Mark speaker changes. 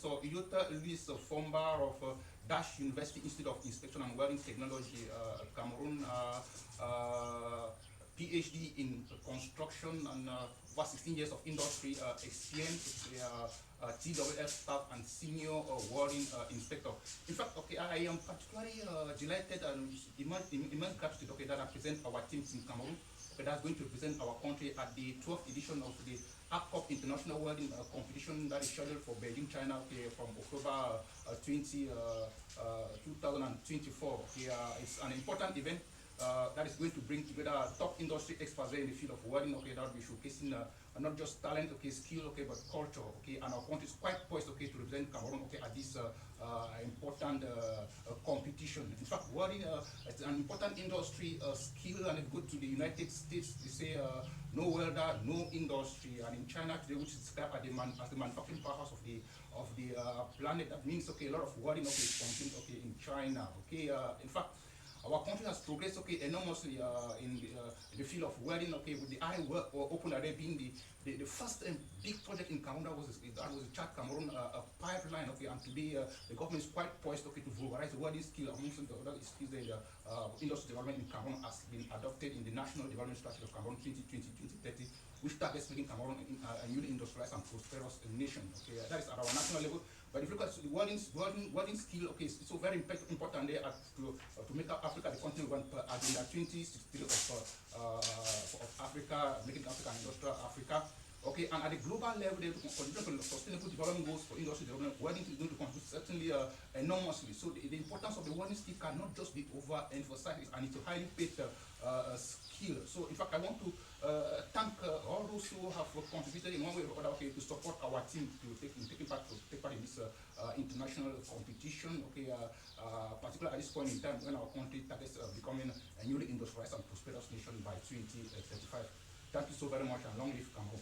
Speaker 1: Professor Yota Luis Fomba of Dash University Institute of Inspection and Welding Technology, Cameroon, PhD in construction and over 16 years of industry experience, TWF staff and senior welding inspector. In fact, okay, I am particularly delighted and immense gratitude, okay, that I present our teams in Cameroon, okay, that's going to represent our country at the 12th edition of the ArcCup International Welding Competition that is scheduled for Beijing, China, okay, from October 2024. Okay, it's an important event that is going to bring together top industry experts in the field of welding, okay, that will be showcasing not just talent, okay, skill, okay, but culture, okay, and our country is quite poised, okay, to represent Cameroon, okay, at this important competition. In fact, welding it's an important industry skill, and if you go to the United States, they say no welder, no industry, and in China today, which is described as the manufacturing powerhouse of the planet, that means, okay, a lot of welding, okay, is consumed, okay, in China, okay. In fact, our country has progressed, okay, enormously in the field of welding, okay, with the open array being the first big project in Cameroon. That was a Chad Cameroon pipeline, okay, and today the government is quite poised, okay, to vulgarize the welding skill amongst the other skills that industry development in Cameroon has been adopted in the National Development Strategy of Cameroon 2020-2030, which targets making Cameroon a newly industrialized and prosperous nation. Okay, that is at our national level. But if you look at the welding skill, okay, it's so very important there to make Africa the continent Agenda 2063 of Africa, making Africa an industrial Africa. Okay, and at the global level, they contribute to sustainable development goals for industry development. Welding is going to contribute certainly enormously. So the importance of the welding skill cannot just be overemphasized, and it's a highly paid skill. So in fact, I want to thank all those who have contributed in one way or other, okay, to support our team to take part in this international competition. Okay, particularly at this point in time when our country targets becoming a newly industrialized and prosperous nation by 2035. Thank you so very much, and long live Cameroon.